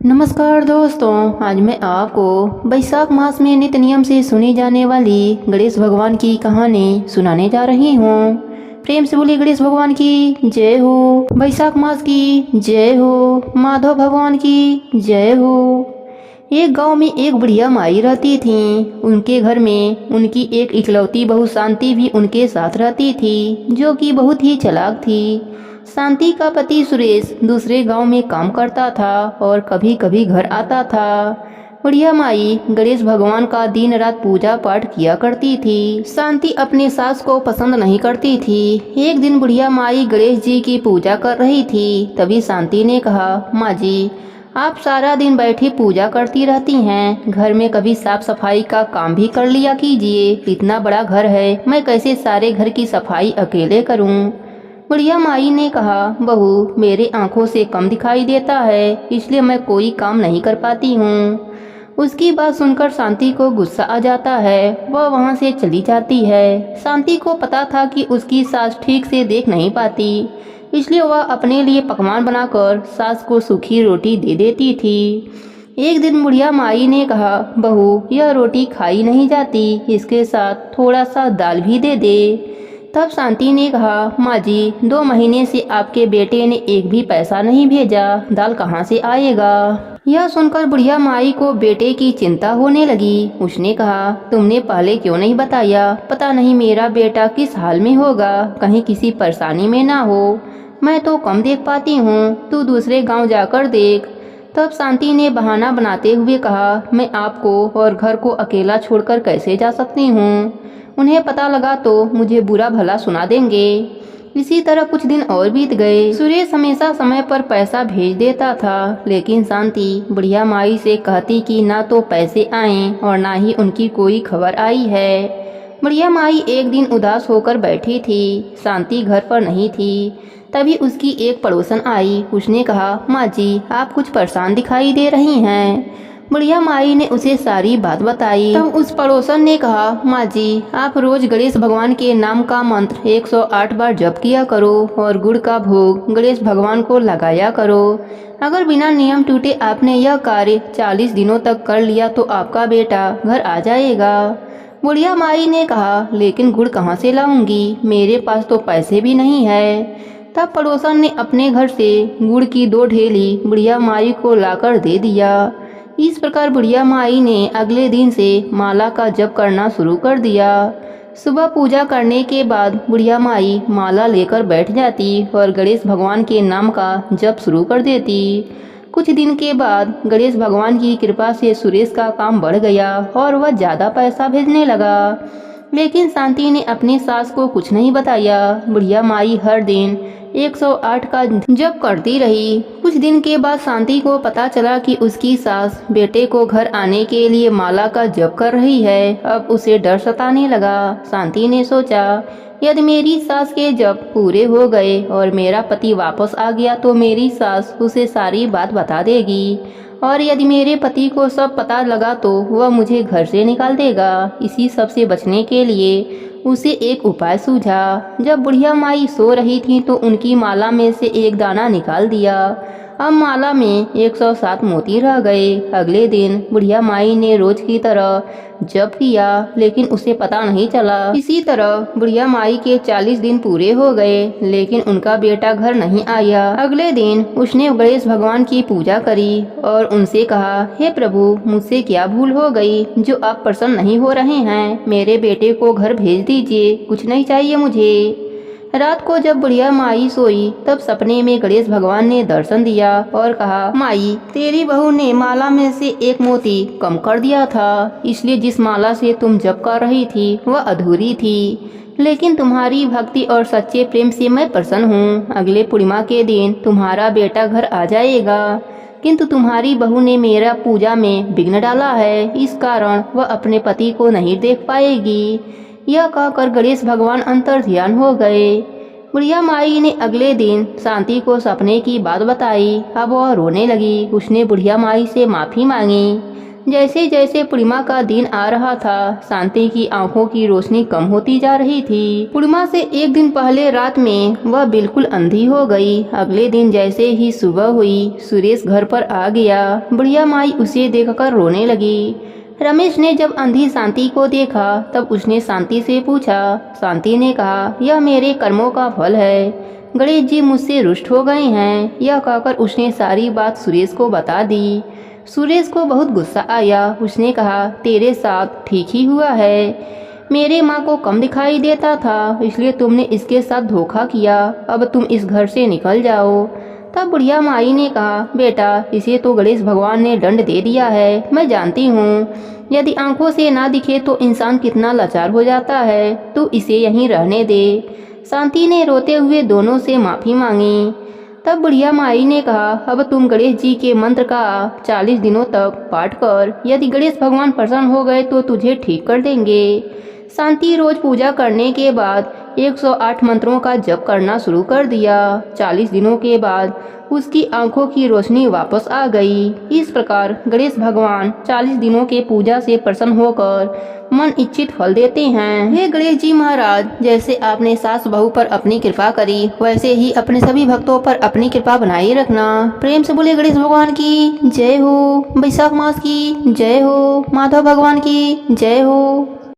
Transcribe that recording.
नमस्कार दोस्तों, आज मैं आपको वैशाख मास में नित्य नियम से सुनी जाने वाली गणेश भगवान की कहानी सुनाने जा रही हूँ। प्रेम से बोली गणेश भगवान की जय हो, वैशाख मास की जय हो, माधव भगवान की जय हो। एक गांव में एक बुढ़िया माई रहती थी। उनके घर में उनकी एक इकलौती बहू शांति भी उनके साथ रहती थी, जो कि बहुत ही चालाक थी। शांति का पति सुरेश दूसरे गांव में काम करता था और कभी कभी घर आता था। बुढ़िया माई गणेश भगवान का दिन रात पूजा पाठ किया करती थी। शांति अपने सास को पसंद नहीं करती थी। एक दिन बुढ़िया माई गणेश जी की पूजा कर रही थी। तभी शांति ने कहा, माँ जी, आप सारा दिन बैठी पूजा करती रहती हैं, घर में कभी साफ सफाई का काम भी कर लिया कीजिए। इतना बड़ा घर है, मैं कैसे सारे घर की सफाई अकेले करूं? बुढ़िया माई ने कहा, बहू, मेरे आंखों से कम दिखाई देता है, इसलिए मैं कोई काम नहीं कर पाती हूँ। उसकी बात सुनकर शांति को गुस्सा आ जाता है। वह वहाँ से चली जाती है। शांति को पता था कि उसकी सास ठीक से देख नहीं पाती, इसलिए वह अपने लिए पकवान बनाकर सास को सूखी रोटी दे देती थी। एक दिन बुढ़िया माई ने कहा, बहू, यह रोटी खाई नहीं जाती, इसके साथ थोड़ा सा दाल भी दे दे। तब शांति ने कहा, माँ जी, 2 महीने से आपके बेटे ने एक भी पैसा नहीं भेजा, दाल कहाँ से आएगा? यह सुनकर बुढ़िया माई को बेटे की चिंता होने लगी। उसने कहा, तुमने पहले क्यों नहीं बताया? पता नहीं मेरा बेटा किस हाल में होगा, कहीं किसी परेशानी में ना हो। मैं तो कम देख पाती हूँ, तू दूसरे गांव जाकर देख। तब शांति ने बहाना बनाते हुए कहा, मैं आपको और घर को अकेला छोड़कर कैसे जा सकती हूँ? उन्हें पता लगा तो मुझे बुरा भला सुना देंगे। इसी तरह कुछ दिन और बीत गए। सुरेश हमेशा समय पर पैसा भेज देता था, लेकिन शांति बुढ़िया माई से कहती कि ना तो पैसे आए और ना ही उनकी कोई खबर आई है। बुढ़िया माई एक दिन उदास होकर बैठी थी। शांति घर पर नहीं थी। तभी उसकी एक पड़ोसन आई। उसने कहा, माँ जी, आप कुछ परेशान दिखाई दे रही हैं। बुढ़िया माई ने उसे सारी बात बताई। तब उस पड़ोसन ने कहा, माँ जी, आप रोज गणेश भगवान के नाम का मंत्र 108 बार जप किया करो और गुड़ का भोग गणेश भगवान को लगाया करो। अगर बिना नियम टूटे आपने यह कार्य 40 दिनों तक कर लिया तो आपका बेटा घर आ जाएगा। बुढ़िया माई ने कहा, लेकिन गुड़ कहाँ से लाऊंगी? मेरे पास तो पैसे भी नहीं है। तब पड़ोसन ने अपने घर से गुड़ की 2 ढेली बुढ़िया माई को लाकर दे दिया। इस प्रकार बुढ़िया माई ने अगले दिन से माला का जप करना शुरू कर दिया। सुबह पूजा करने के बाद बुढ़िया माई माला लेकर बैठ जाती और गणेश भगवान के नाम का जप शुरू कर देती। कुछ दिन के बाद गणेश भगवान की कृपा से सुरेश का काम बढ़ गया और वह ज़्यादा पैसा भेजने लगा। लेकिन शांति ने अपनी सास को कुछ नहीं बताया। बुढ़िया माई हर दिन 108 का जप करती रही। कुछ दिन के बाद शांति को पता चला कि उसकी सास बेटे को घर आने के लिए माला का जप कर रही है। अब उसे डर सताने लगा। शांति ने सोचा, यदि मेरी सास के जप पूरे हो गए और मेरा पति वापस आ गया तो मेरी सास उसे सारी बात बता देगी, और यदि मेरे पति को सब पता लगा तो वह मुझे घर से निकाल देगा। इसी सब से बचने के लिए उसे एक उपाय सूझा। जब बुढ़िया माई सो रही थी तो उनकी माला में से एक दाना निकाल दिया। अब माला में 107 मोती रह गए। अगले दिन बुढ़िया माई ने रोज की तरह जप किया, लेकिन उसे पता नहीं चला। इसी तरह बुढ़िया माई के 40 दिन पूरे हो गए, लेकिन उनका बेटा घर नहीं आया। अगले दिन उसने गणेश भगवान की पूजा करी और उनसे कहा, हे प्रभु, मुझसे क्या भूल हो गई जो आप प्रसन्न नहीं हो रहे हैं? मेरे बेटे को घर भेज दीजिए, कुछ नहीं चाहिए मुझे। रात को जब बुढ़िया माई सोई तब सपने में गणेश भगवान ने दर्शन दिया और कहा, माई, तेरी बहू ने माला में से एक मोती कम कर दिया था, इसलिए जिस माला से तुम जप कर रही थी वह अधूरी थी। लेकिन तुम्हारी भक्ति और सच्चे प्रेम से मैं प्रसन्न हूँ। अगले पूर्णिमा के दिन तुम्हारा बेटा घर आ जाएगा, किंतु तुम्हारी बहू ने मेरा पूजा में विघ्न डाला है, इस कारण वह अपने पति को नहीं देख पाएगी। यह कहकर गणेश भगवान अंतर ध्यान हो गए। बुढ़िया माई ने अगले दिन शांति को सपने की बात बताई। अब वह रोने लगी। उसने बुढ़िया माई से माफ़ी मांगी। जैसे जैसे पूर्णिमा का दिन आ रहा था, शांति की आंखों की रोशनी कम होती जा रही थी। पूर्णिमा से एक दिन पहले रात में वह बिल्कुल अंधी हो गई। अगले दिन जैसे ही सुबह हुई, सुरेश घर पर आ गया। बुढ़िया माई उसे देखकर रोने लगी। रमेश ने जब अंधी शांति को देखा तब उसने शांति से पूछा। शांति ने कहा, यह मेरे कर्मों का फल है। गणेश जी मुझसे रुष्ट हो गए हैं। यह कहकर उसने सारी बात सुरेश को बता दी। सुरेश को बहुत गुस्सा आया। उसने कहा, तेरे साथ ठीक ही हुआ है। मेरे माँ को कम दिखाई देता था, इसलिए तुमने इसके साथ धोखा किया। अब तुम इस घर से निकल जाओ। तब बुढ़िया माई ने कहा, बेटा, इसे तो गणेश भगवान ने दंड दे दिया है। मैं जानती हूँ, यदि आंखों से ना दिखे तो इंसान कितना लाचार हो जाता है। तू इसे यहीं रहने दे। शांति ने रोते हुए दोनों से माफ़ी मांगी। तब बुढ़िया माई ने कहा, अब तुम गणेश जी के मंत्र का 40 दिनों तक पाठ कर। यदि गणेश भगवान प्रसन्न हो गए तो तुझे ठीक कर देंगे। शांति रोज पूजा करने के बाद 108 मंत्रों का जप करना शुरू कर दिया। 40 दिनों के बाद उसकी आंखों की रोशनी वापस आ गई। इस प्रकार गणेश भगवान 40 दिनों के पूजा से प्रसन्न होकर मन इच्छित फल देते हैं। हे गणेश जी महाराज, जैसे आपने सास बहू पर अपनी कृपा करी, वैसे ही अपने सभी भक्तों पर अपनी कृपा बनाए रखना। प्रेम से बोले गणेश भगवान की जय हो। बैसाख मास की जय हो। माधव भगवान की जय हो।